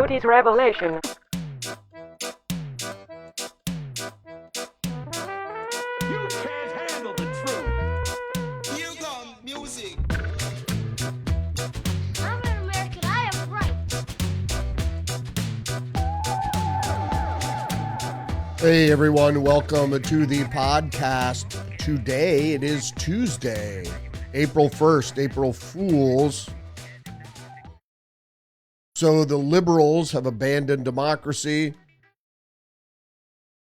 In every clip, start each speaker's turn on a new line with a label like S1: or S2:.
S1: Rudy's revelation.
S2: You can't handle the truth.
S3: Here comes music.
S4: I'm an American. I have rights.
S5: Hey everyone, welcome to the podcast. Today it is Tuesday, April 1st, April Fools. So the liberals have abandoned democracy,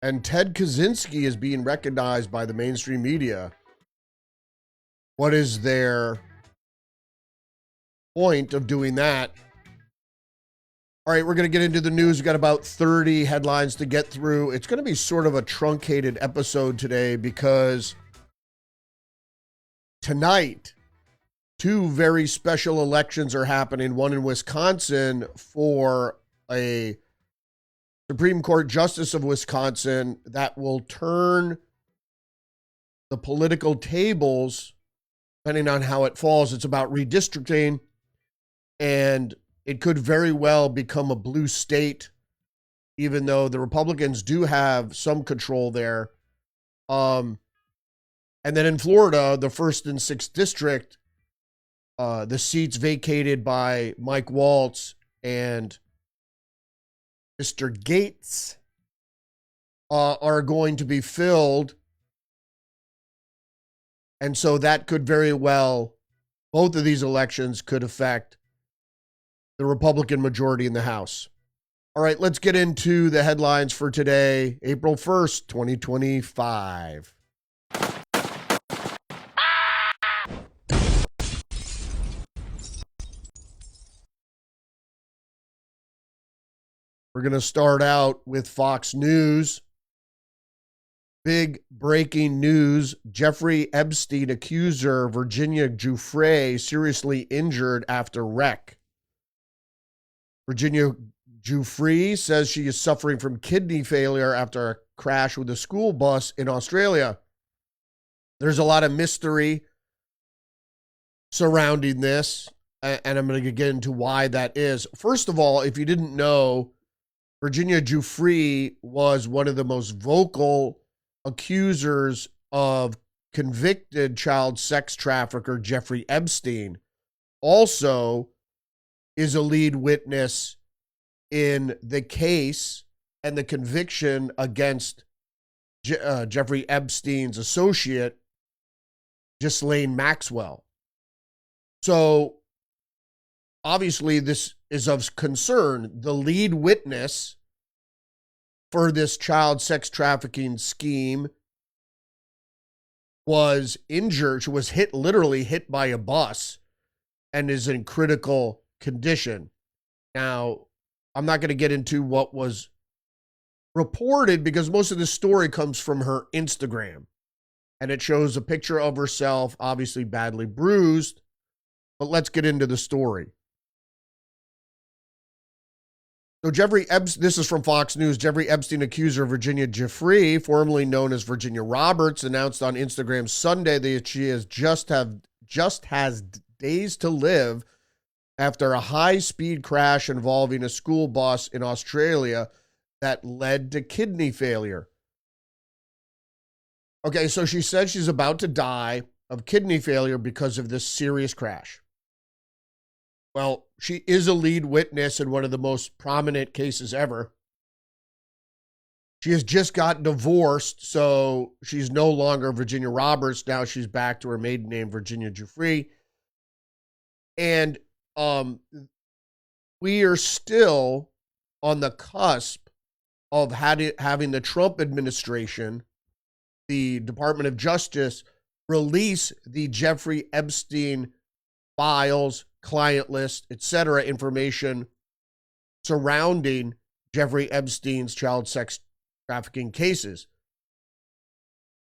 S5: and Ted Kaczynski is being recognized by the mainstream media. What is their point of doing that? All right, we're going to get into the news. We've got about 30 headlines to get through. It's going to be sort of a truncated episode today because tonight, two very special elections are happening, one in Wisconsin for a Supreme Court Justice of Wisconsin that will turn the political tables depending on how it falls. It's about redistricting, and it could very well become a blue state, even though the Republicans do have some control there. And then in Florida, the 1st and 6th district, the seats vacated by Mike Waltz and Mr. Gates are going to be filled. And so that could very well, both of these elections could affect the Republican majority in the House. All right, let's get into the headlines for today, April 1st, 2025. We're going to start out with Fox News. Big breaking news. Jeffrey Epstein accuser Virginia Giuffre seriously injured after wreck. Virginia Giuffre says she is suffering from kidney failure after a crash with a school bus in Australia. There's a lot of mystery surrounding this, and I'm going to get into why that is. First of all, if you didn't know, Virginia Giuffre was one of the most vocal accusers of convicted child sex trafficker Jeffrey Epstein. Also is a lead witness in the case and the conviction against Jeffrey Epstein's associate, Ghislaine Maxwell. So obviously this is of concern. The lead witness for this child sex trafficking scheme was injured. She was literally hit by a bus and is in critical condition. Now, I'm not going to get into what was reported because most of the story comes from her Instagram. And it shows a picture of herself, obviously badly bruised. But let's get into the story. So Jeffrey Epstein, this is from Fox News. Jeffrey Epstein accuser Virginia Giuffre, formerly known as Virginia Roberts, announced on Instagram Sunday that she just has days to live after a high-speed crash involving a school bus in Australia that led to kidney failure. Okay, so she said she's about to die of kidney failure because of this serious crash. Well, she is a lead witness in one of the most prominent cases ever. She has just got divorced, so she's no longer Virginia Roberts. Now she's back to her maiden name, Virginia Giuffre. And we are still on the cusp of having the Trump administration, the Department of Justice, release the Jeffrey Epstein files, client list, etc., information surrounding Jeffrey Epstein's child sex trafficking cases.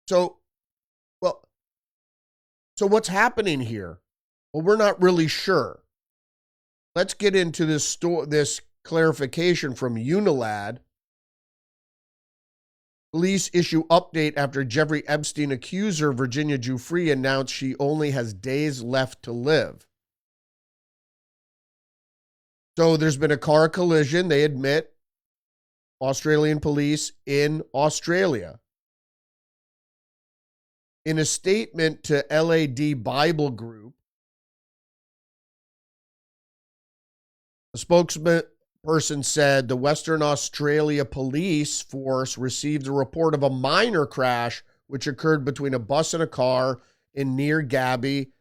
S5: So what's happening here? Well, we're not really sure. Let's get into this clarification from Unilad. Police issue update after Jeffrey Epstein accuser Virginia Giuffre announced she only has days left to live. So there's been a car collision, they admit, Australian police in Australia. In a statement to LAD Bible Group, a spokesperson said the Western Australia Police Force received a report of a minor crash which occurred between a bus and a car in near Gabby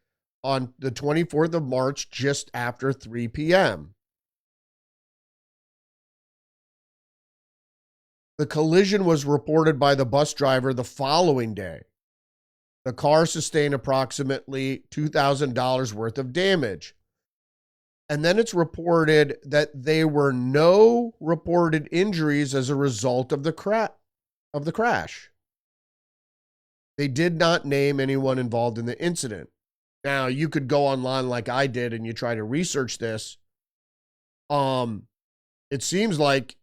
S5: on the 24th of March just after 3 p.m. The collision was reported by the bus driver the following day. The car sustained approximately $2,000 worth of damage. And then it's reported that there were no reported injuries as a result of the crash. They did not name anyone involved in the incident. Now, you could go online like I did and you try to research this. It seems like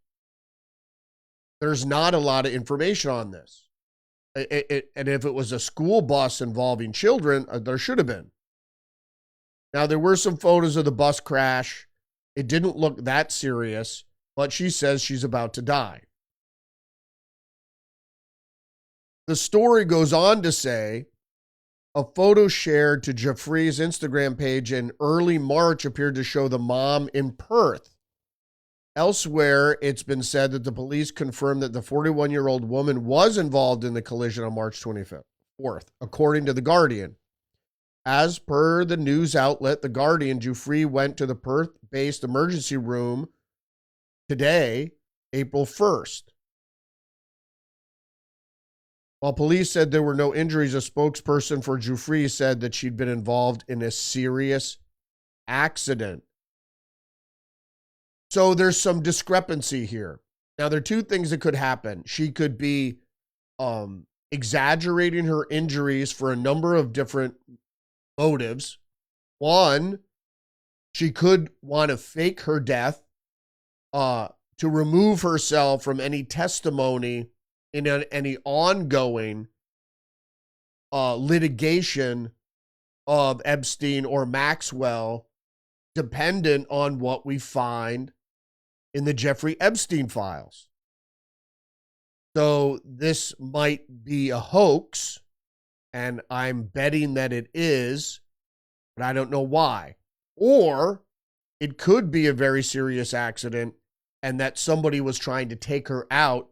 S5: there's not a lot of information on this. And if it was a school bus involving children, there should have been. Now, there were some photos of the bus crash. It didn't look that serious, but she says she's about to die. The story goes on to say, a photo shared to Jeffrey's Instagram page in early March appeared to show the mom in Perth. Elsewhere, it's been said that the police confirmed that the 41-year-old woman was involved in the collision on March 24th, according to The Guardian. As per the news outlet, The Guardian, Jeffrey went to the Perth-based emergency room today, April 1st. While police said there were no injuries, a spokesperson for Jeffrey said that she'd been involved in a serious accident. So there's some discrepancy here. Now, there are two things that could happen. She could be exaggerating her injuries for a number of different motives. One, she could want to fake her death to remove herself from any testimony in any ongoing litigation of Epstein or Maxwell, dependent on what we find in the Jeffrey Epstein files. So this might be a hoax, and I'm betting that it is, but I don't know why. Or it could be a very serious accident and that somebody was trying to take her out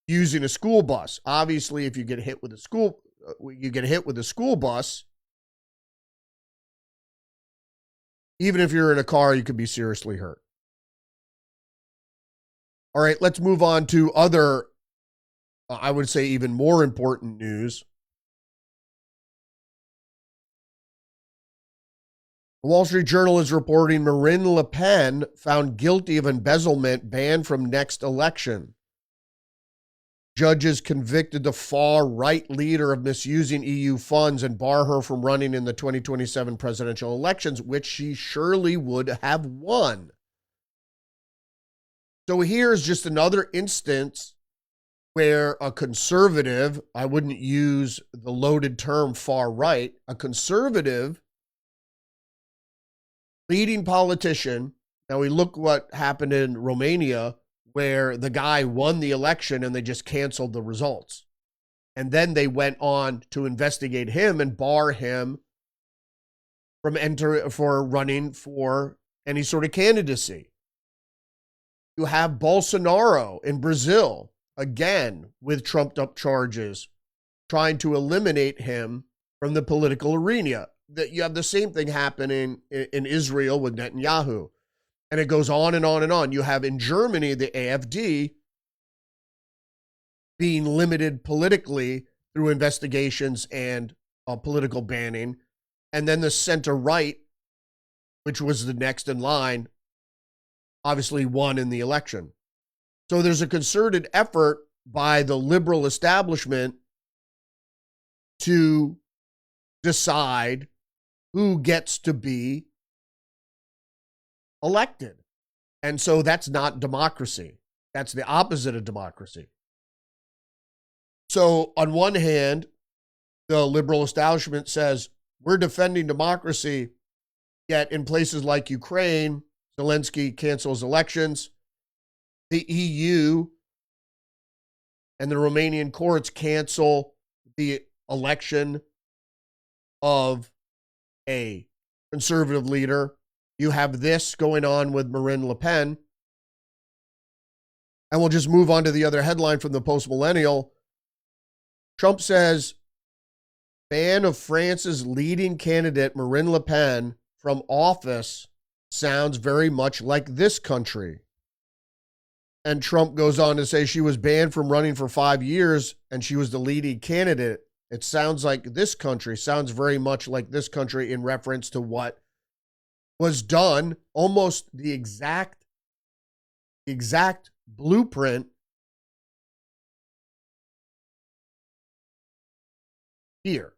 S5: using a school bus. Obviously, if you get hit with a school bus, even if you're in a car, you could be seriously hurt. All right, let's move on to other, I would say, even more important news. The Wall Street Journal is reporting Marine Le Pen found guilty of embezzlement, banned from next election. Judges convicted the far-right leader of misusing EU funds and bar her from running in the 2027 presidential elections, which she surely would have won. So here's just another instance where a conservative, I wouldn't use the loaded term far-right, a conservative leading politician. Now we look what happened in Romania, where the guy won the election and they just canceled the results. And then they went on to investigate him and bar him from running for any sort of candidacy. You have Bolsonaro in Brazil, again, with trumped up charges, trying to eliminate him from the political arena. That you have the same thing happening in Israel with Netanyahu. And it goes on and on and on. You have in Germany, the AfD being limited politically through investigations and political banning. And then the center-right, which was the next in line, obviously won in the election. So there's a concerted effort by the liberal establishment to decide who gets to be elected. And so that's not democracy. That's the opposite of democracy. So on one hand, the liberal establishment says, we're defending democracy, yet in places like Ukraine, Zelensky cancels elections. The EU and the Romanian courts cancel the election of a conservative leader. You have this going on with Marine Le Pen. And we'll just move on to the other headline from the Post-Millennial. Trump says, ban of France's leading candidate, Marine Le Pen, from office sounds very much like this country. And Trump goes on to say she was banned from running for 5 years and she was the leading candidate. It sounds like this country, sounds very much like this country in reference to what was done, almost the exact blueprint here.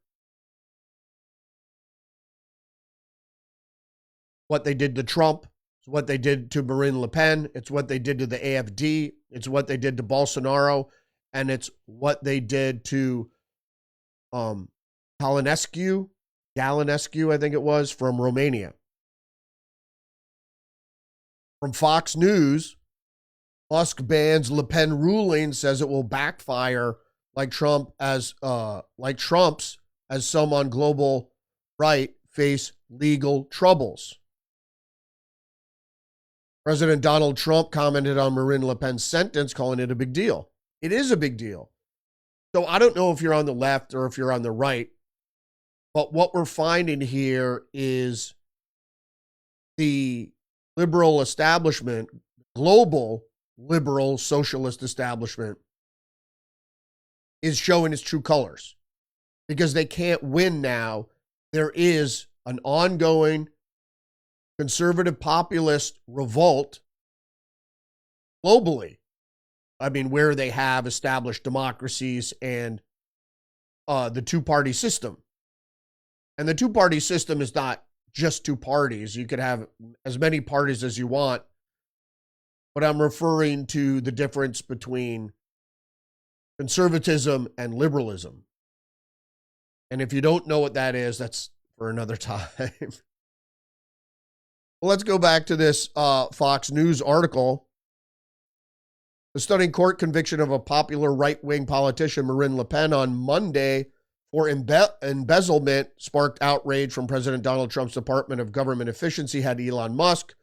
S5: What they did to Trump, it's what they did to Marine Le Pen, it's what they did to the AfD, it's what they did to Bolsonaro, and it's what they did to Galinescu, I think it was, from Romania. From Fox News, Musk bans Le Pen ruling, says it will backfire like Trump's, as some on global right face legal troubles. President Donald Trump commented on Marine Le Pen's sentence, calling it a big deal. It is a big deal. So I don't know if you're on the left or if you're on the right, but what we're finding here is the liberal establishment, global liberal socialist establishment, is showing its true colors because they can't win now. There is an ongoing conservative populist revolt globally. I mean, where they have established democracies and the two-party system. And the two-party system is not just two parties. You could have as many parties as you want. But I'm referring to the difference between conservatism and liberalism. And if you don't know what that is, that's for another time. Well, let's go back to this Fox News article. The stunning court conviction of a popular right-wing politician, Marine Le Pen, on Monday for embezzlement sparked outrage from President Donald Trump's Department of Government Efficiency head Elon Musk,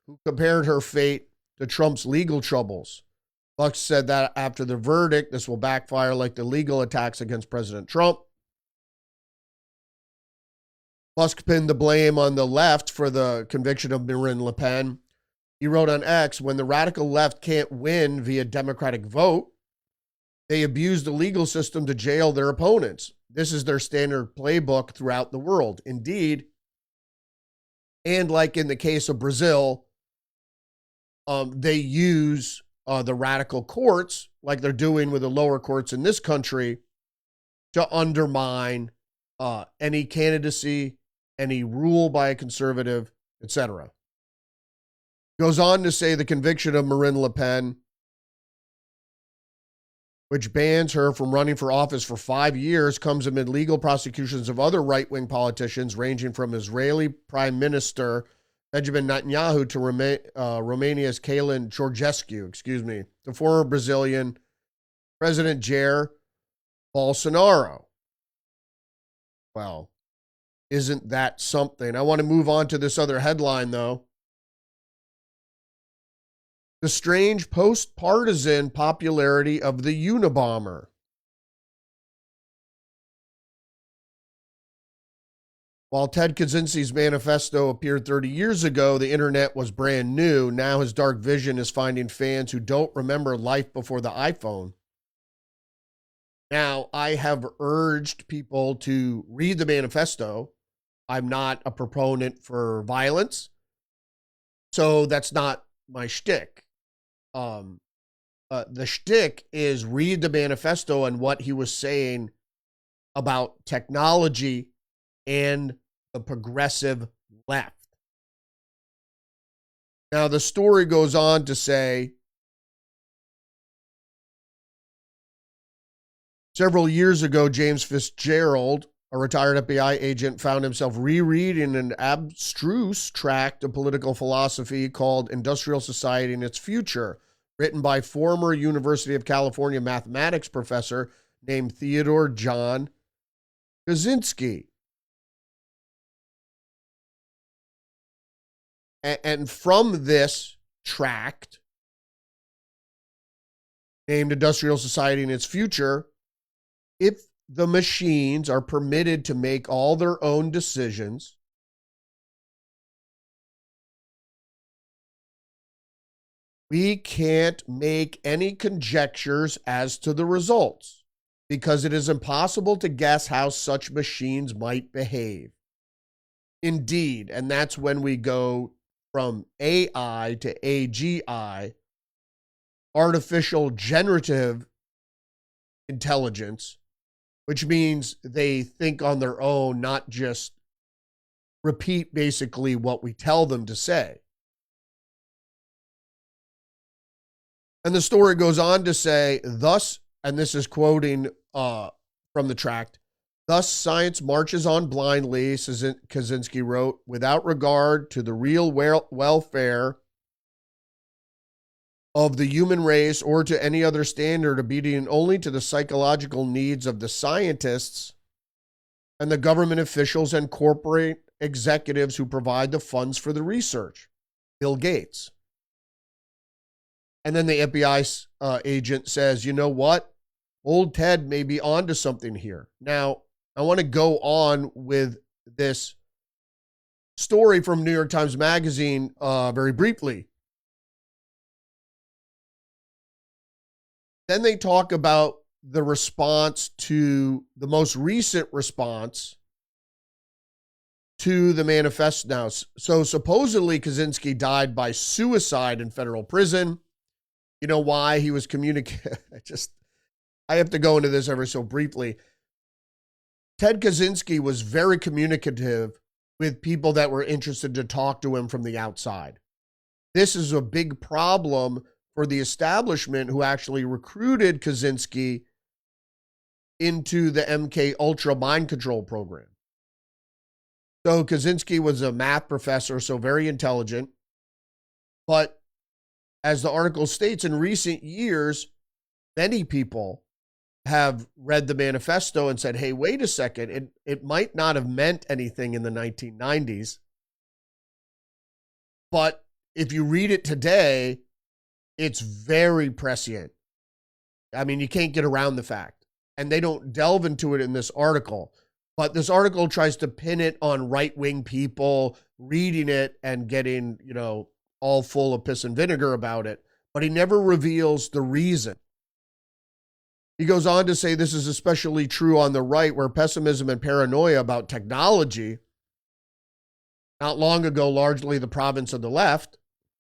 S5: who compared her fate to Trump's legal troubles. Musk said that after the verdict, this will backfire like the legal attacks against President Trump. Musk pinned the blame on the left for the conviction of Marine Le Pen. He wrote on X, when the radical left can't win via Democratic vote, they abuse the legal system to jail their opponents. This is their standard playbook throughout the world. Indeed, and like in the case of Brazil, they use the radical courts, like they're doing with the lower courts in this country, to undermine any candidacy, any rule by a conservative, etc. Goes on to say the conviction of Marine Le Pen, which bans her from running for office for 5 years, comes amid legal prosecutions of other right-wing politicians, ranging from Israeli Prime Minister Benjamin Netanyahu to Romania's Kalin Georgescu, to former Brazilian President Jair Bolsonaro. Well, isn't that something? I want to move on to this other headline, though. The strange post-partisan popularity of the Unabomber. While Ted Kaczynski's manifesto appeared 30 years ago, the internet was brand new. Now his dark vision is finding fans who don't remember life before the iPhone. Now, I have urged people to read the manifesto. I'm not a proponent for violence, so that's not my shtick. The shtick is read the manifesto and what he was saying about technology and the progressive left. Now, the story goes on to say, several years ago, James Fitzgerald, a retired FBI agent, found himself rereading an abstruse tract of political philosophy called Industrial Society and Its Future, written by former University of California mathematics professor named Theodore John Kaczynski. And from this tract, named Industrial Society and Its Future, if the machines are permitted to make all their own decisions, we can't make any conjectures as to the results because it is impossible to guess how such machines might behave. Indeed, and that's when we go from AI to AGI, artificial generative intelligence, which means they think on their own, not just repeat basically what we tell them to say. And the story goes on to say, thus, and this is quoting from the tract, thus science marches on blindly, Kaczynski wrote, without regard to the real welfare of the human race or to any other standard, obedient only to the psychological needs of the scientists and the government officials and corporate executives who provide the funds for the research. Bill Gates. And then the FBI agent says, you know what? Old Ted may be onto something here. Now, I want to go on with this story from New York Times Magazine very briefly. Then they talk about the response to the most recent response to the manifesto. Now, so supposedly Kaczynski died by suicide in federal prison. You know why? He was communicating. I have to go into this ever so briefly. Ted Kaczynski was very communicative with people that were interested to talk to him from the outside. This is a big problem for the establishment who actually recruited Kaczynski into the MK Ultra mind control program. So Kaczynski was a math professor, so very intelligent. But as the article states, in recent years, many people have read the manifesto and said, hey, wait a second, it might not have meant anything in the 1990s. But if you read it today, it's very prescient. I mean, you can't get around the fact. And they don't delve into it in this article. But this article tries to pin it on right-wing people reading it and getting, all full of piss and vinegar about it. But he never reveals the reason. He goes on to say this is especially true on the right, where pessimism and paranoia about technology, not long ago largely the province of the left.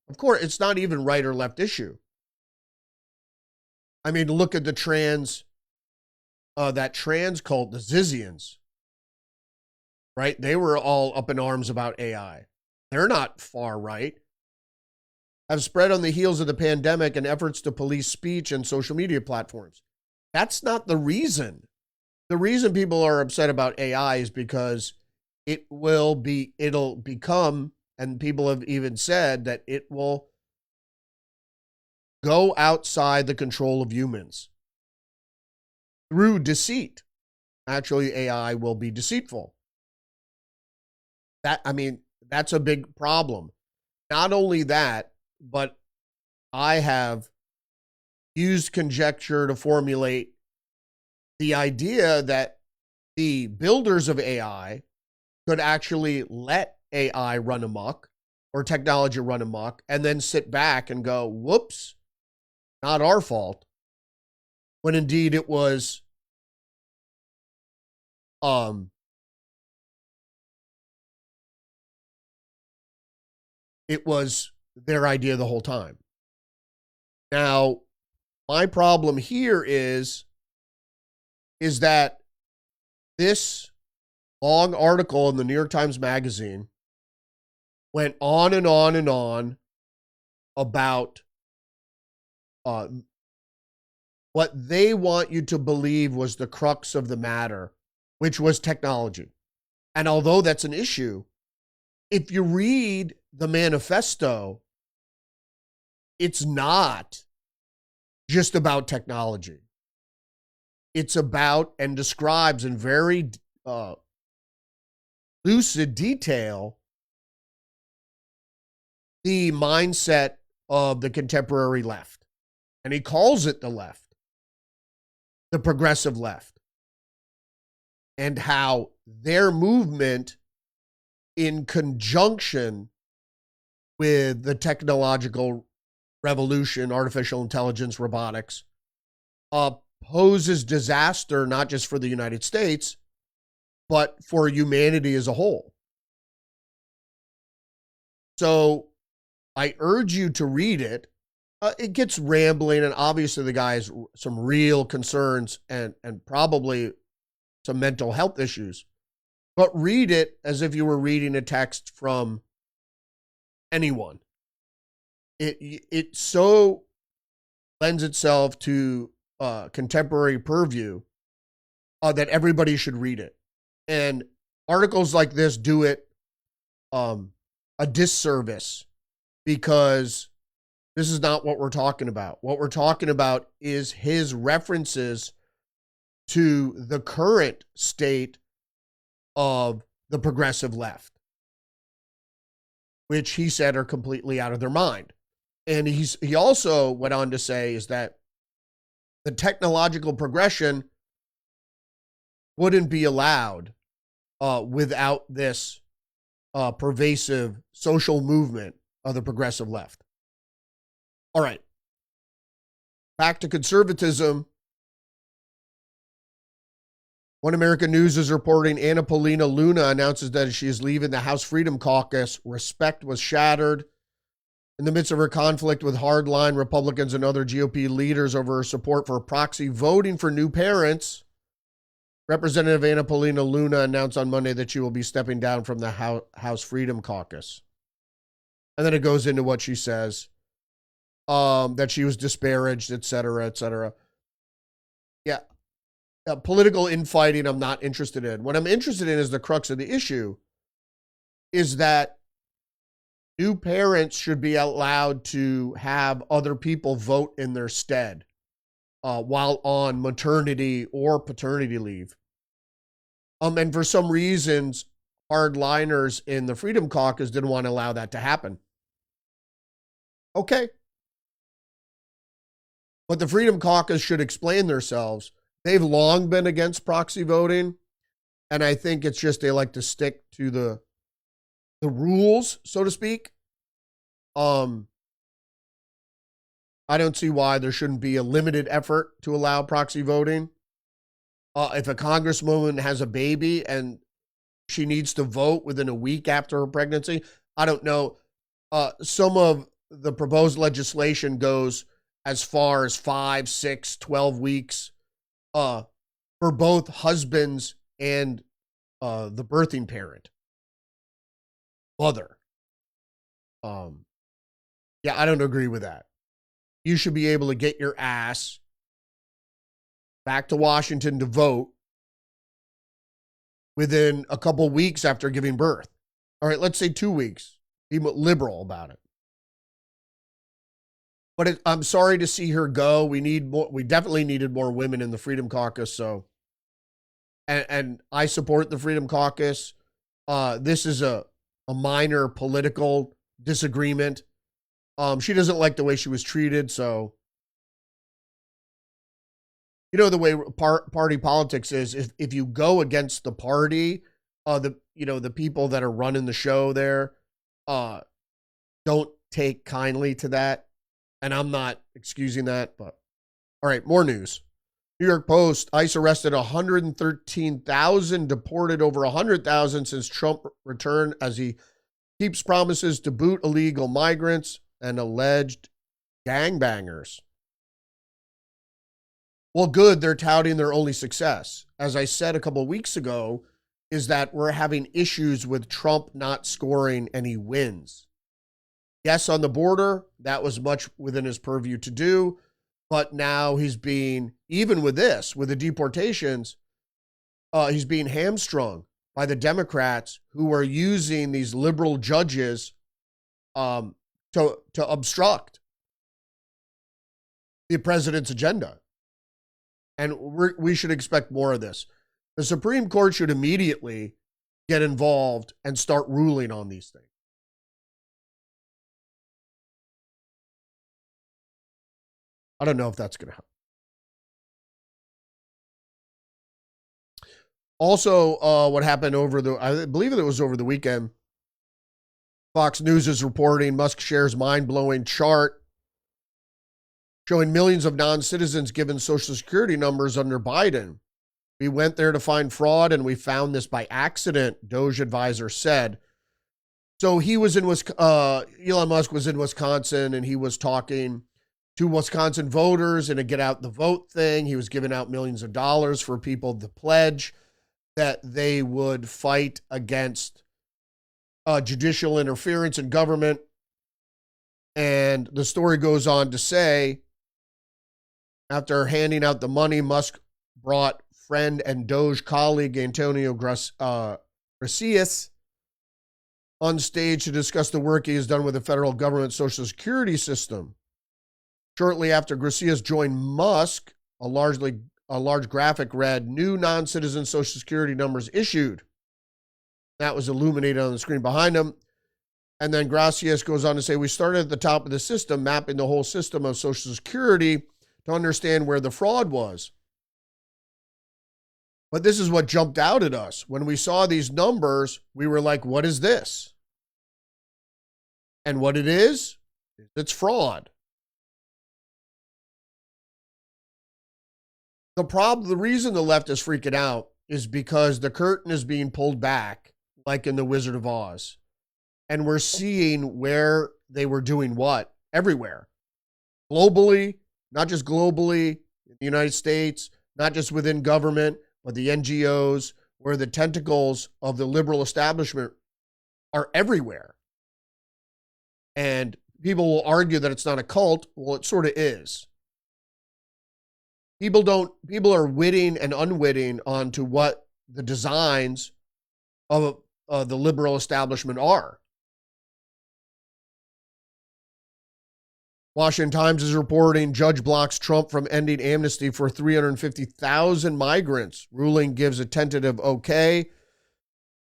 S5: Of course, it's not even right or left issue. I mean, look at the that trans cult, the Zizians, right? They were all up in arms about AI. They're not far right. Have spread on the heels of the pandemic and efforts to police speech and social media platforms. That's not the reason. The reason people are upset about AI is because it'll become, and people have even said that it will go outside the control of humans through deceit. Actually, AI will be deceitful. That's a big problem. Not only that, but I have used conjecture to formulate the idea that the builders of AI could actually let AI run amok or technology run amok and then sit back and go, whoops, not our fault. When indeed it was their idea the whole time. Now, my problem here is that this long article in the New York Times Magazine went on and on and on about what they want you to believe was the crux of the matter which was technology. And although that's an issue, if you read the manifesto, it's not just about technology. It's about and describes in very lucid detail the mindset of the contemporary left. And he calls it the left, the progressive left, and how their movement in conjunction with the technological revolution, artificial intelligence, robotics, poses disaster not just for the United States, but for humanity as a whole. So I urge you to read it. It gets rambling, and obviously the guy has some real concerns and probably some mental health issues. But read it as if you were reading a text from anyone. It so lends itself to contemporary purview that everybody should read it. And articles like this do it a disservice, because this is not what we're talking about. What we're talking about is his references to the current state of the progressive left, which he said are completely out of their mind. And he also went on to say is that the technological progression wouldn't be allowed without this pervasive social movement of the progressive left. All right. Back to conservatism. One American News is reporting Anna Paulina Luna announces that she is leaving the House Freedom Caucus. Respect was shattered in the midst of her conflict with hardline Republicans and other GOP leaders over her support for proxy voting for new parents. Representative Anna Paulina Luna announced on Monday that she will be stepping down from the House Freedom Caucus. And then it goes into what she says, that she was disparaged, et cetera, et cetera. Yeah. Political infighting I'm not interested in. What I'm interested in is the crux of the issue, is that new parents should be allowed to have other people vote in their stead while on maternity or paternity leave. And for some reasons, hardliners in the Freedom Caucus didn't want to allow that to happen. Okay. But the Freedom Caucus should explain themselves. They've long been against proxy voting, and I think it's just they like to stick to the rules, so to speak. I don't see why there shouldn't be a limited effort to allow proxy voting. If a congresswoman has a baby and she needs to vote within a week after her pregnancy, I don't know. Some of the proposed legislation goes as far as 5, 6, 12 weeks for both husbands and the birthing parent, mother. Yeah, I don't agree with that. You should be able to get your ass back to Washington to vote within a couple weeks after giving birth. All right, let's say 2 weeks. Be liberal about it. But I'm sorry to see her go. We need more. We definitely needed more women in the Freedom Caucus. So, and I support the Freedom Caucus. This is a minor political disagreement. She doesn't like the way she was treated. So, you know, the way party politics is, if you go against the party, the people that are running the show there, don't take kindly to that. And I'm not excusing that, but all right, more news. New York Post, ICE arrested 113,000, deported over 100,000 since Trump returned as he keeps promises to boot illegal migrants and alleged gangbangers. Well, good, they're touting their only success. As I said a couple of weeks ago, is that we're having issues with Trump not scoring any wins. Yes, on the border, that was much within his purview to do, but now he's being, even with this, with the deportations, he's being hamstrung by the Democrats who are using these liberal judges to obstruct the president's agenda. And we should expect more of this. The Supreme Court should immediately get involved and start ruling on these things. I don't know if that's going to happen. Also, what happened I believe it was over the weekend, Fox News is reporting Musk shares mind-blowing chart showing millions of non-citizens given Social Security numbers under Biden. We went there to find fraud, and we found this by accident, Doge advisor said. So he was in Elon Musk was in Wisconsin, and he was talking to Wisconsin voters in a get out the vote thing. He was giving out millions of dollars for people to pledge that they would fight against judicial interference in government. And the story goes on to say, after handing out the money, Musk brought friend and Doge colleague Antonio Gracias on stage to discuss the work he has done with the federal government Social Security system. Shortly after Gracias joined Musk, a large graphic read, "New non-citizen Social Security numbers issued." That was illuminated on the screen behind him. And then Gracias goes on to say, "We started at the top of the system, mapping the whole system of Social Security to understand where the fraud was. But this is what jumped out at us. When we saw these numbers, we were like, what is this? And what it is, it's fraud." The reason the left is freaking out is because the curtain is being pulled back, like in The Wizard of Oz. And we're seeing where they were doing what everywhere. Globally, not just globally, in the United States, not just within government, but the NGOs, where the tentacles of the liberal establishment are everywhere. And people will argue that it's not a cult. Well, it sort of is. People are witting and unwitting onto what the designs of the liberal establishment are. Washington Times is reporting judge blocks Trump from ending amnesty for 350,000 migrants. Ruling gives a tentative okay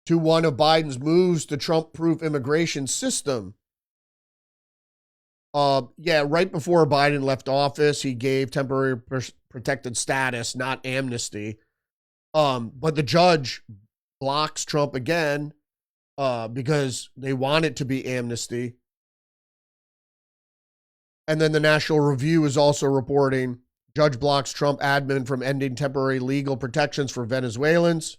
S5: to one of Biden's moves to Trump-proof immigration system. Right before Biden left office, he gave temporary protected status, not amnesty. But the judge blocks Trump again because they want it to be amnesty. And then the National Review is also reporting judge blocks Trump admin from ending temporary legal protections for Venezuelans.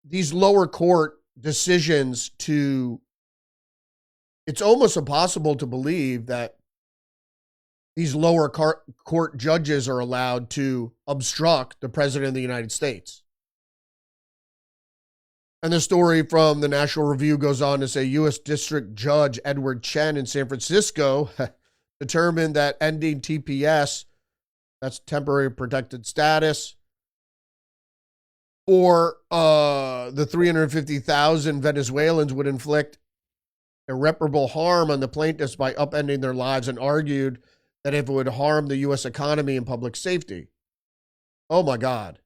S5: These lower court decisions it's almost impossible to believe that these lower court judges are allowed to obstruct the president of the United States. And the story from the National Review goes on to say U.S. District Judge Edward Chen in San Francisco determined that ending TPS, that's temporary protected status, for the 350,000 Venezuelans would inflict irreparable harm on the plaintiffs by upending their lives, and argued that if it would harm the U.S. economy and public safety. Oh my God.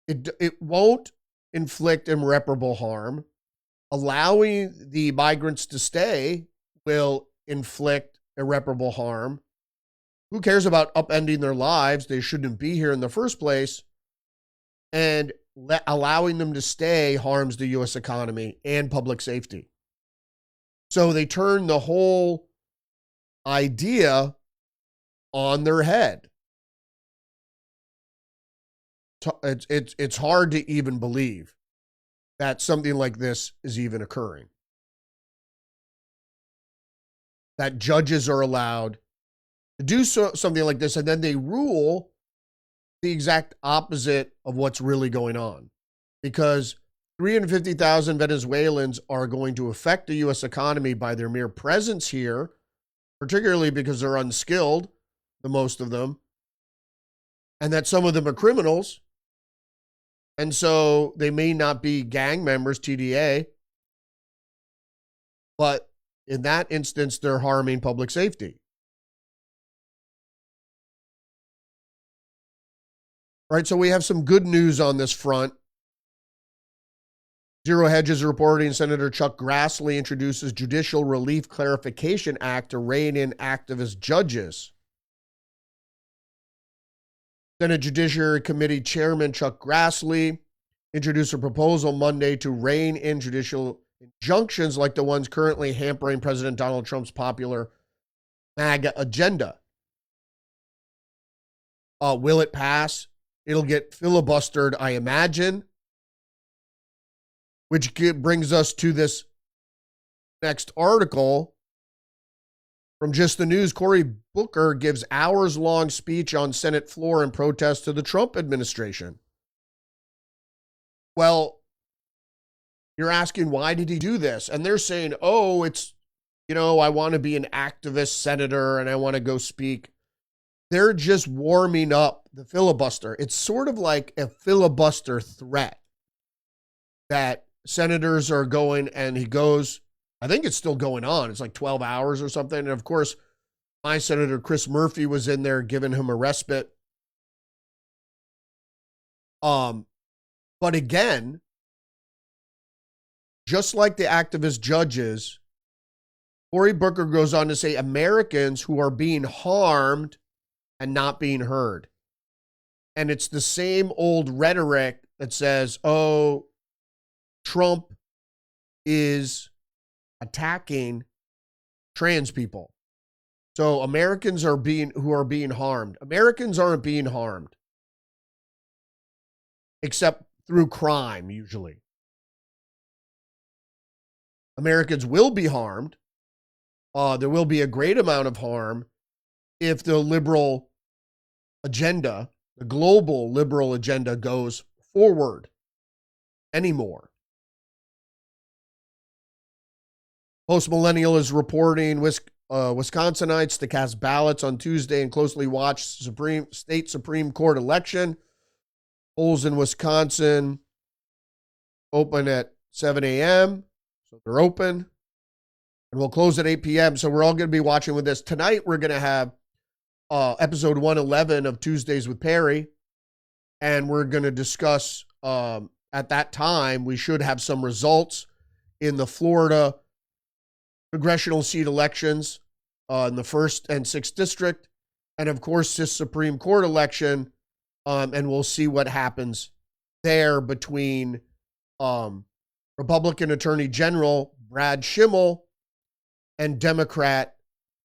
S5: It won't inflict irreparable harm. Allowing the migrants to stay will inflict irreparable harm. Who cares about upending their lives? They shouldn't be here in the first place. And allowing them to stay harms the U.S. economy and public safety. So they turn the whole idea on their head. It's hard to even believe that something like this is even occurring. That judges are allowed to do something like this, and then they rule the exact opposite of what's really going on. Because 350,000 Venezuelans are going to affect the U.S. economy by their mere presence here, particularly because they're unskilled, the most of them, and that some of them are criminals. And so they may not be gang members, TDA, but in that instance, they're harming public safety. Right, so we have some good news on this front. Zero Hedge is reporting Senator Chuck Grassley introduces Judicial Relief Clarification Act to rein in activist judges. Senate Judiciary Committee Chairman Chuck Grassley introduced a proposal Monday to rein in judicial injunctions like the ones currently hampering President Donald Trump's popular MAGA agenda. Will it pass? It'll get filibustered, I imagine, which brings us to this next article from Just the News. Cory Booker gives hours-long speech on Senate floor in protest to the Trump administration. Well, you're asking, why did he do this? And they're saying, oh, it's, I want to be an activist senator and I want to go speak. They're just warming up the filibuster. It's sort of like a filibuster threat that senators are going, and he goes, I think it's still going on. It's like 12 hours or something. And of course, my Senator Chris Murphy was in there giving him a respite. But again, just like the activist judges, Cory Booker goes on to say Americans who are being harmed and not being heard. And it's the same old rhetoric that says, oh, Trump is attacking trans people. So Americans are being harmed. Americans aren't being harmed. Except through crime, usually. Americans will be harmed. There will be a great amount of harm if the liberal agenda, the global liberal agenda, goes forward anymore. Post-Millennial is reporting Wisconsinites to cast ballots on Tuesday and closely watch state Supreme Court election. Polls in Wisconsin open at 7 a.m., so they're open. And we'll close at 8 p.m., so we're all going to be watching with this. Tonight, we're going to have episode 111 of Tuesdays with Perry, and we're going to discuss, at that time, we should have some results in the Florida congressional seat elections in the 1st and 6th District, and of course, this Supreme Court election, and we'll see what happens there between Republican Attorney General Brad Schimmel and Democrat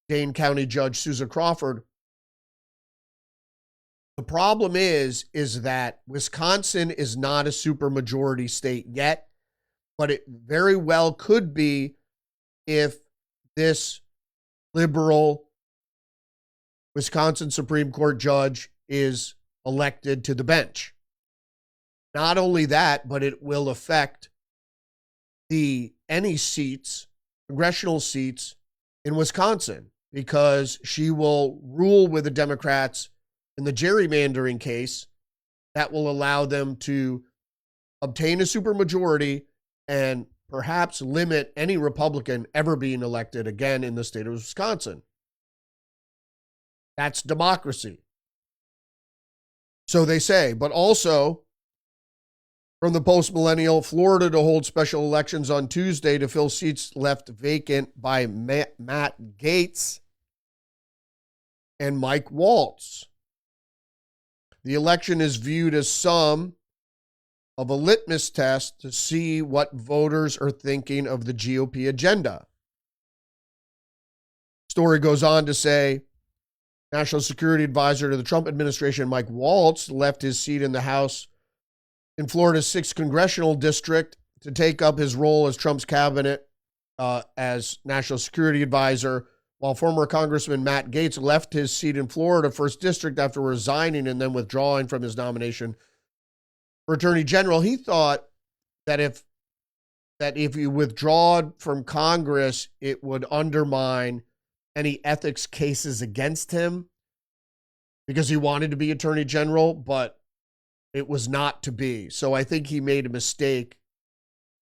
S5: Dane County Judge Susan Crawford. The problem is that Wisconsin is not a supermajority state yet, but it very well could be if this liberal Wisconsin Supreme Court judge is elected to the bench. Not only that, but it will affect any seats, congressional seats in Wisconsin, because she will rule with the Democrats in the gerrymandering case that will allow them to obtain a supermajority and perhaps limit any Republican ever being elected again in the state of Wisconsin. That's democracy. So they say, but also from the post-millennial, Florida to hold special elections on Tuesday to fill seats left vacant by Matt Gaetz and Mike Waltz. The election is viewed as some of a litmus test to see what voters are thinking of the GOP agenda. Story goes on to say, National Security Advisor to the Trump administration, Mike Waltz, left his seat in the House in Florida's 6th Congressional District to take up his role as Trump's cabinet as National Security Advisor, while former Congressman Matt Gaetz left his seat in Florida 1st District after resigning and then withdrawing from his nomination for Attorney General. He thought that if he withdrew from Congress, it would undermine any ethics cases against him. because he wanted to be attorney general, but it was not to be. So I think he made a mistake.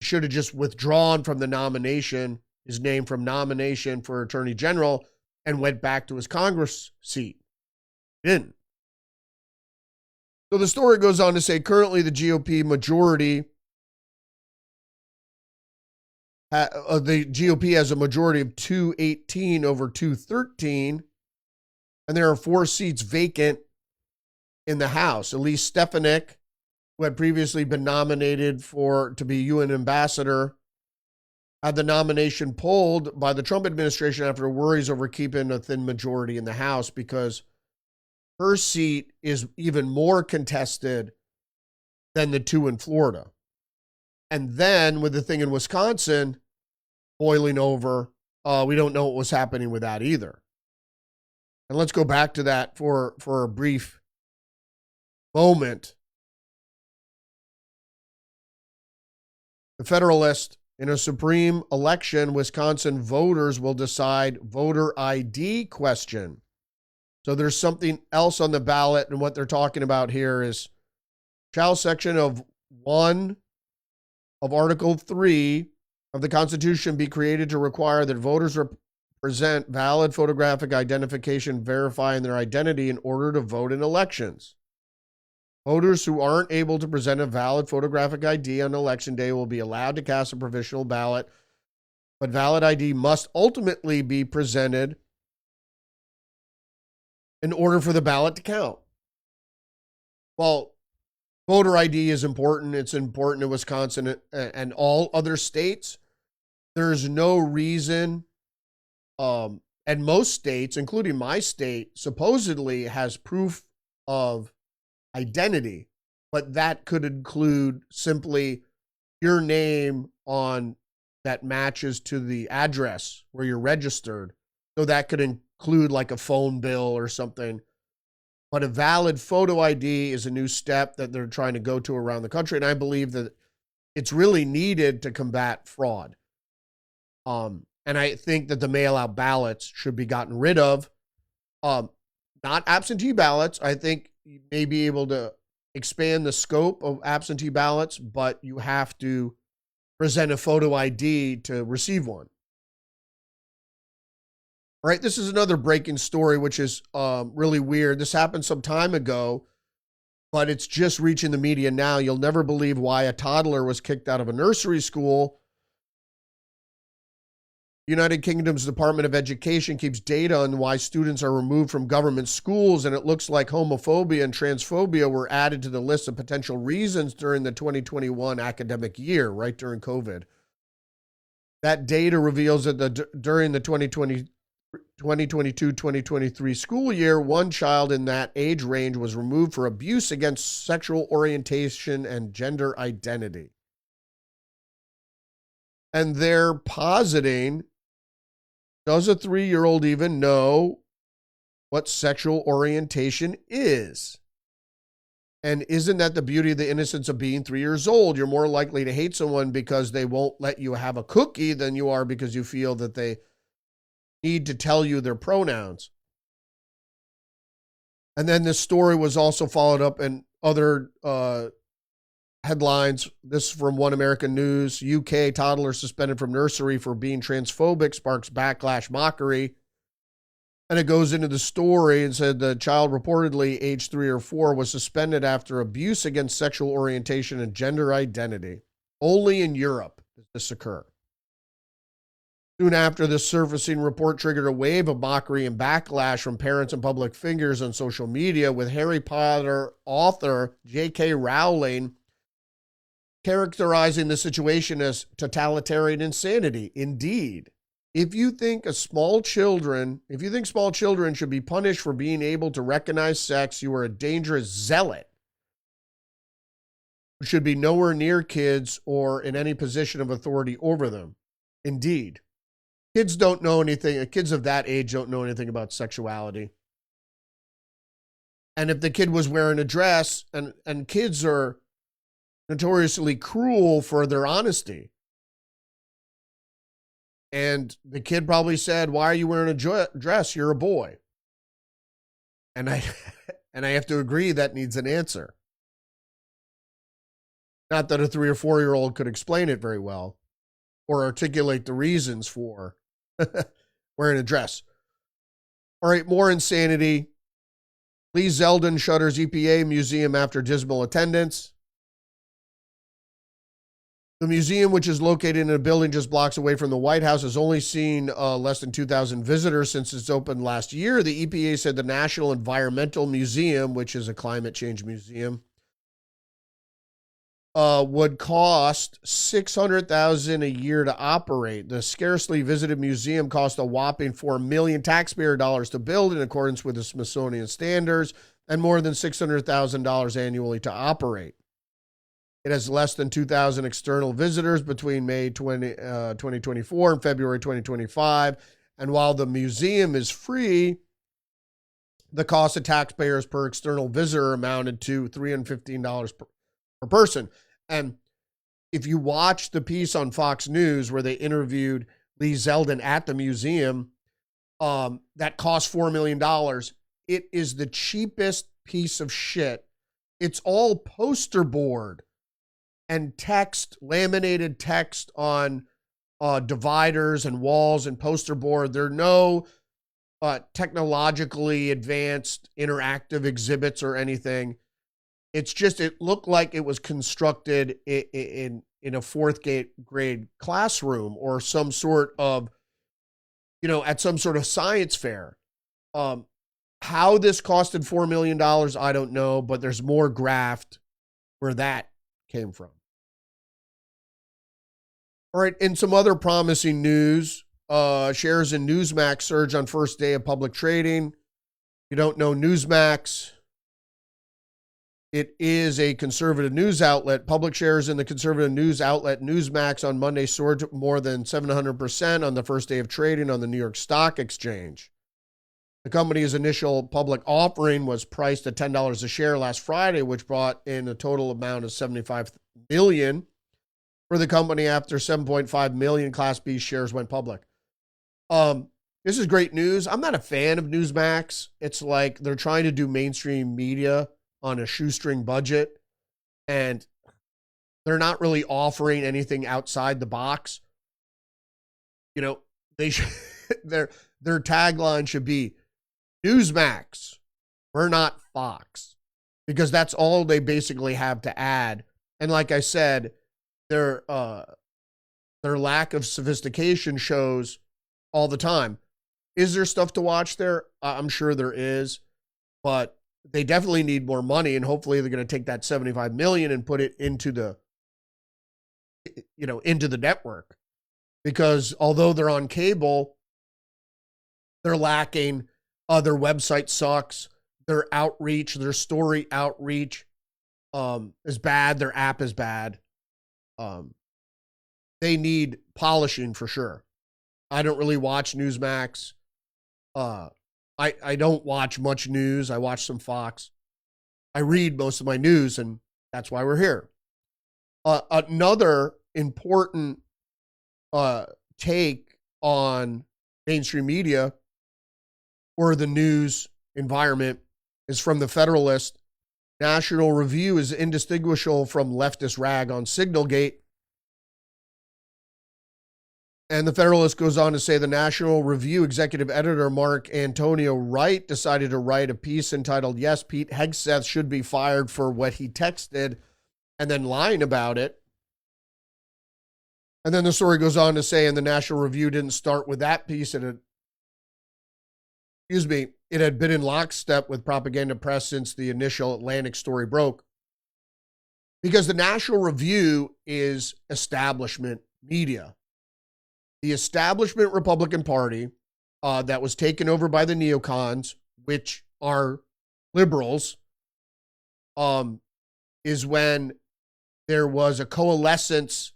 S5: He should have just withdrawn from the nomination, his name from nomination for attorney general, and went back to his Congress seat. He didn't. So the story goes on to say currently the GOP majority, the GOP has a majority of 218 over 213, and there are 4 seats vacant in the House. Elise Stefanik, who had previously been nominated to be UN ambassador, had the nomination pulled by the Trump administration after worries over keeping a thin majority in the House because her seat is even more contested than the 2 in Florida. And then with the thing in Wisconsin boiling over, we don't know what was happening with that either. And let's go back to that for a brief moment. The Federalist, in a Supreme election, Wisconsin voters will decide voter ID question. So there's something else on the ballot, and what they're talking about here is shall section of 1 of Article 3 of the Constitution be created to require that voters present valid photographic identification verifying their identity in order to vote in elections. Voters who aren't able to present a valid photographic ID on election day will be allowed to cast a provisional ballot, but valid ID must ultimately be presented in order for the ballot to count. Well, voter ID is important. It's important in Wisconsin and all other states. There's no reason, and most states, including my state, supposedly has proof of identity, but that could include simply your name on that matches to the address where you're registered. So that could include like a phone bill or something. But a valid photo ID is a new step that they're trying to go to around the country. And I believe that it's really needed to combat fraud. And I think that the mail-out ballots should be gotten rid of. Not absentee ballots. I think you may be able to expand the scope of absentee ballots, but you have to present a photo ID to receive one. All right, this is another breaking story, which is really weird. This happened some time ago, but it's just reaching the media now. You'll never believe why a toddler was kicked out of a nursery school. United Kingdom's Department of Education keeps data on why students are removed from government schools, and it looks like homophobia and transphobia were added to the list of potential reasons during the 2021 academic year, right during COVID. That data reveals that during the 2022-2023 school year, one child in that age range was removed for abuse against sexual orientation and gender identity. And they're positing, does a 3-year-old even know what sexual orientation is? And isn't that the beauty of the innocence of being 3 years old? You're more likely to hate someone because they won't let you have a cookie than you are because you feel that they need to tell you their pronouns. And then this story was also followed up in other headlines. This is from One American News. UK toddler suspended from nursery for being transphobic sparks backlash mockery. And it goes into the story and said the child, reportedly age 3 or 4, was suspended after abuse against sexual orientation and gender identity. Only in Europe does this occur. Soon after, this surfacing report triggered a wave of mockery and backlash from parents and public figures on social media, with Harry Potter author J.K. Rowling characterizing the situation as totalitarian insanity. Indeed, if you think small children should be punished for being able to recognize sex, you are a dangerous zealot who should be nowhere near kids or in any position of authority over them. Indeed, kids don't know anything. Kids of that age don't know anything about sexuality. And if the kid was wearing a dress, and kids are notoriously cruel for their honesty. And the kid probably said, "Why are you wearing a dress? You're a boy." And I and I have to agree that needs an answer. Not that a 3 or 4-year-old could explain it very well or articulate the reasons for wearing a dress. All right, more insanity. Lee Zeldin shutters EPA museum after dismal attendance. The museum, which is located in a building just blocks away from the White House, has only seen less than 2,000 visitors since it's opened last year. The EPA said the National Environmental Museum, which is a climate change museum, would cost $600,000 a year to operate. The scarcely visited museum cost a whopping $4 million taxpayer dollars to build in accordance with the Smithsonian standards and more than $600,000 annually to operate. It has less than 2,000 external visitors between May 2024 and February 2025. And while the museum is free, the cost of taxpayers per external visitor amounted to $315 per person. And if you watch the piece on Fox News where they interviewed Lee Zeldin at the museum, that cost $4 million. It is the cheapest piece of shit. It's all poster board and text, laminated text on dividers and walls and poster board. There are no technologically advanced interactive exhibits or anything. It's just, it looked like it was constructed in a fourth grade classroom or some sort of, at some sort of science fair. How this costed $4 million, I don't know, but there's more graft where that came from. All right, in some other promising news, shares in Newsmax surge on first day of public trading. You don't know Newsmax. It is a conservative news outlet. Public shares in the conservative news outlet Newsmax on Monday soared more than 700% on the first day of trading on the New York Stock Exchange. The company's initial public offering was priced at $10 a share last Friday, which brought in a total amount of $75 million for the company after 7.5 million Class B shares went public. This is great news. I'm not a fan of Newsmax. It's like they're trying to do mainstream media on a shoestring budget, and they're not really offering anything outside the box. They should, their tagline should be Newsmax. We're not Fox, because that's all they basically have to add. And like I said, their lack of sophistication shows all the time. Is there stuff to watch there? I'm sure there is, but they definitely need more money, and hopefully they're going to take that $75 million and put it into the network, because although they're on cable, they're lacking. Their website sucks. Their outreach, their story outreach is bad. Their app is bad. They need polishing for sure. I don't really watch Newsmax. I don't watch much news. I watch some Fox. I read most of my news, and that's why we're here. Another important take on mainstream media or the news environment is from the Federalist. National Review is indistinguishable from leftist rag on Signalgate. And the Federalist goes on to say the National Review executive editor Mark Antonio Wright decided to write a piece entitled, "Yes, Pete Hegseth should be fired for what he texted," and then lying about it. And then the story goes on to say, and the National Review didn't start with that piece. It had been in lockstep with propaganda press since the initial Atlantic story broke. Because the National Review is establishment media. The establishment Republican Party that was taken over by the neocons, which are liberals, is when there was a coalescence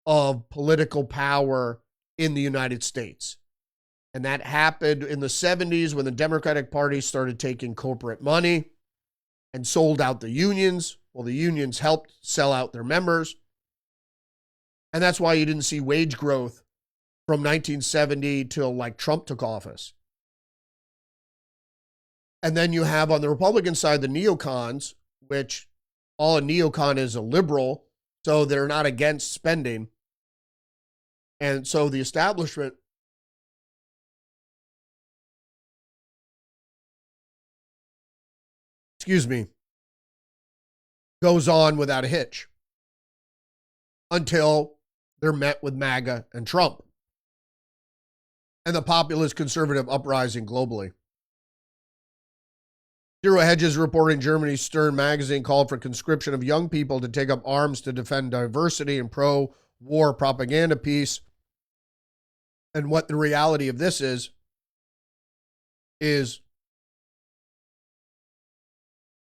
S5: of political power in the United States. And that happened in the 70s when the Democratic Party started taking corporate money and sold out the unions. Well, the unions helped sell out their members. And that's why you didn't see wage growth from 1970 till like Trump took office. And then you have on the Republican side the neocons, which all a neocon is a liberal, so they're not against spending. And so the establishment goes on without a hitch until they're met with MAGA and Trump and the populist conservative uprising globally. Zero Hedges reporting Germany's Stern magazine called for conscription of young people to take up arms to defend diversity and pro-war propaganda piece. And what the reality of this is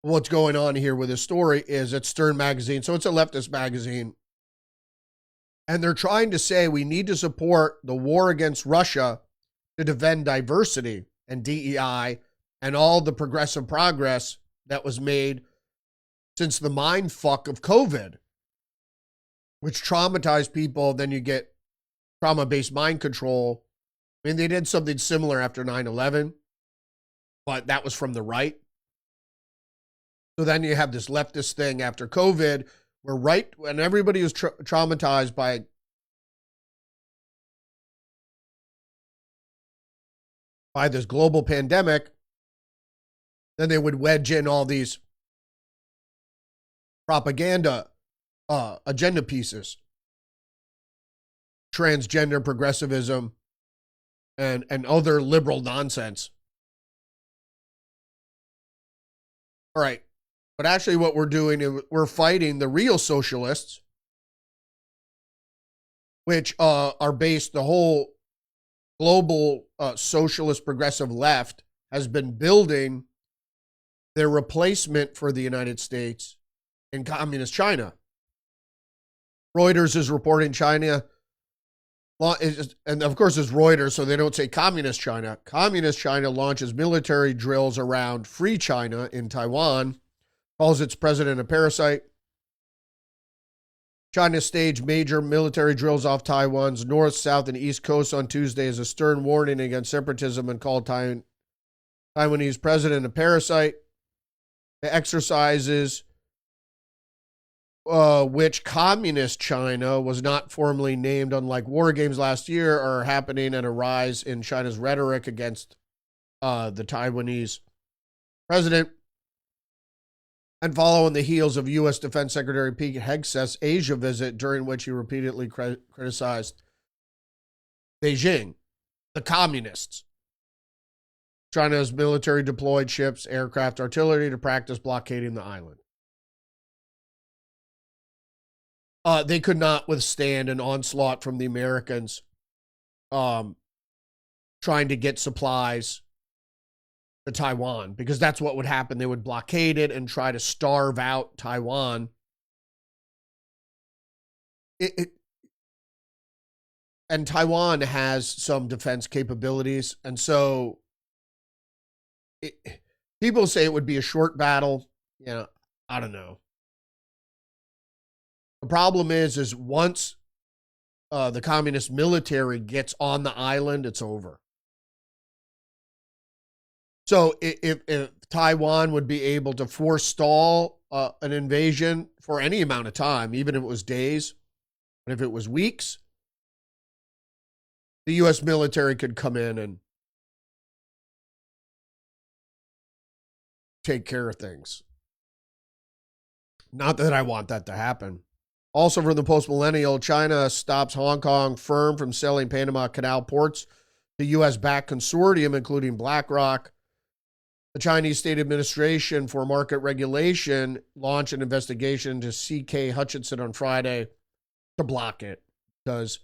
S5: what's going on here with this story is it's Stern magazine. So it's a leftist magazine. And they're trying to say we need to support the war against Russia to defend diversity and DEI and all the progressive progress that was made since the mind fuck of COVID, which traumatized people. Then you get trauma-based mind control. I mean, they did something similar after 9/11, but that was from the right. So then you have this leftist thing after COVID, where right when everybody was traumatized by this global pandemic, then they would wedge in all these propaganda agenda pieces, transgender progressivism, and other liberal nonsense. All right. But actually what we're doing is we're fighting the real socialists, which are based, the whole global socialist progressive left has been building their replacement for the United States in communist China. Reuters is reporting China, and of course it's Reuters, so they don't say communist China. Communist China launches military drills around free China in Taiwan, calls its president a parasite. China staged major military drills off Taiwan's north, south, and east coast on Tuesday as a stern warning against separatism and called Taiwanese president a parasite. The exercises, which communist China was not formally named, unlike war games last year, are happening at a rise in China's rhetoric against the Taiwanese president. And follow on the heels of U.S. Defense Secretary Pete Hegseth's Asia visit, during which he repeatedly criticized Beijing, the communists. China's military deployed ships, aircraft, artillery to practice blockading the island. They could not withstand an onslaught from the Americans trying to get supplies to Taiwan, because that's what would happen. They would blockade it and try to starve out Taiwan. And Taiwan has some defense capabilities. And so people say it would be a short battle. You know, I don't know. The problem is once the communist military gets on the island, it's over. So if Taiwan would be able to forestall an invasion for any amount of time, even if it was days, and if it was weeks, the U.S. military could come in and take care of things. Not that I want that to happen. Also from the post-millennial, China stops Hong Kong firm from selling Panama Canal ports to U.S.-backed consortium, including BlackRock. The Chinese State Administration for Market Regulation launched an investigation to C.K. Hutchinson on Friday to block it. Because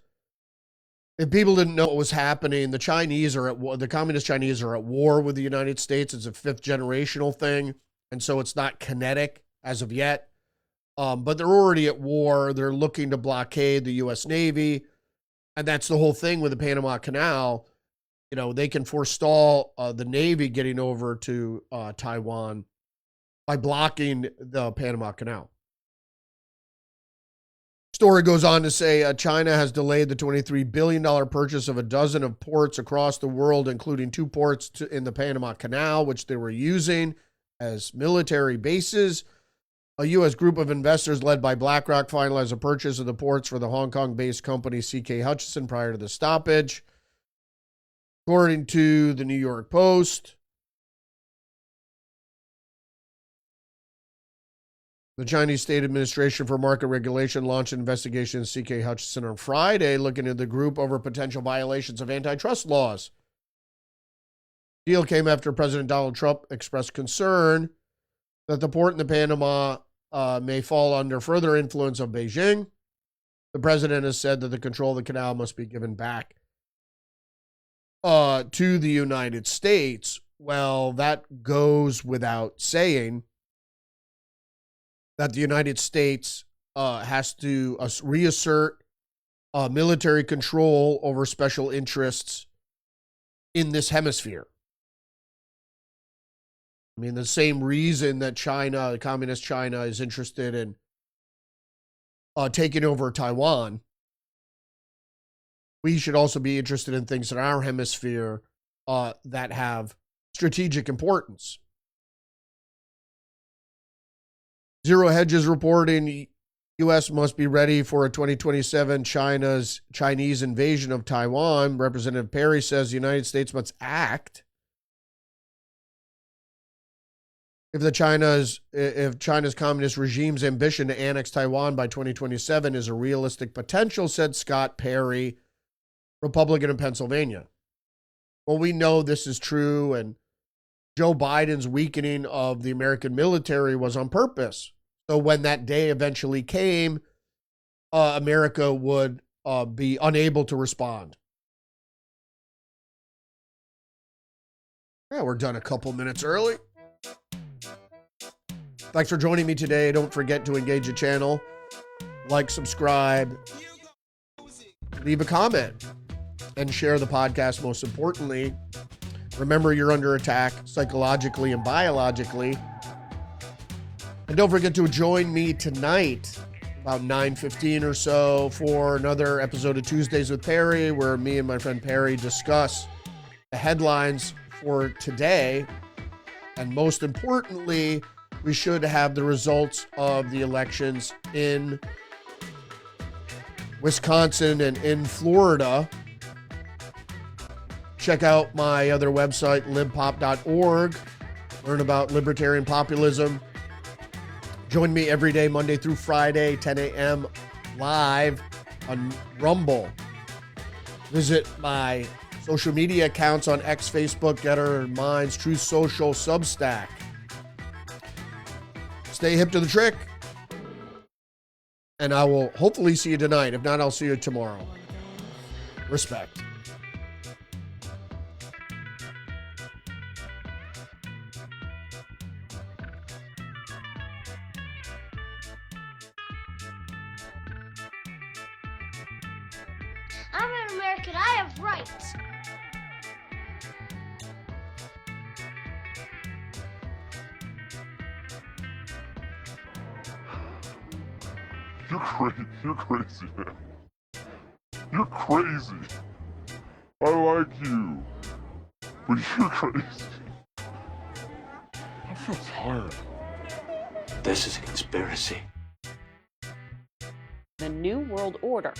S5: if people didn't know what was happening, the Chinese are at war, the communist Chinese are at war with the United States. It's a fifth generational thing. And so it's not kinetic as of yet. But they're already at war. They're looking to blockade the U.S. Navy. And that's the whole thing with the Panama Canal. You know, they can forestall the Navy getting over to Taiwan by blocking the Panama Canal. Story goes on to say China has delayed the $23 billion purchase of a dozen of ports across the world, including 2 ports in the Panama Canal, which they were using as military bases. A U.S. group of investors led by BlackRock finalized a purchase of the ports for the Hong Kong-based company C.K. Hutchison prior to the stoppage. According to the New York Post, the Chinese State Administration for Market Regulation launched an investigation into C.K. Hutchison on Friday, looking into the group over potential violations of antitrust laws. The deal came after President Donald Trump expressed concern that the port in the Panama may fall under further influence of Beijing. The president has said that the control of the canal must be given back to the United States. Well, that goes without saying that the United States has to reassert military control over special interests in this hemisphere. I mean, the same reason that China, communist China, is interested in taking over Taiwan, we should also be interested in things in our hemisphere that have strategic importance. Zero Hedges reporting U.S. must be ready for a 2027 Chinese invasion of Taiwan. Representative Perry says the United States must act if China's communist regime's ambition to annex Taiwan by 2027 is a realistic potential, said Scott Perry, Republican in Pennsylvania. Well, we know this is true, and Joe Biden's weakening of the American military was on purpose. So when that day eventually came, America would be unable to respond. Yeah, we're done a couple minutes early. Thanks for joining me today. Don't forget to engage the channel, like, subscribe, leave a comment, and share the podcast. Most importantly, remember you're under attack psychologically and biologically. And don't forget to join me tonight about 9:15 or so for another episode of Tuesdays with Perry, where me and my friend Perry discuss the headlines for today. And most importantly, we should have the results of the elections in Wisconsin and in Florida. Check out my other website, libpop.org. Learn about libertarian populism. Join me every day, Monday through Friday, 10 a.m. live on Rumble. Visit my social media accounts on X, Facebook, Getter, Minds, Truth Social, Substack. Stay hip to the trick. And I will hopefully see you tonight. If not, I'll see you tomorrow. Respect.
S4: I'm an American. I have rights.
S1: You're crazy, man. You're crazy. I like you, but you're crazy. I feel tired.
S3: This is a conspiracy.
S6: The New World Order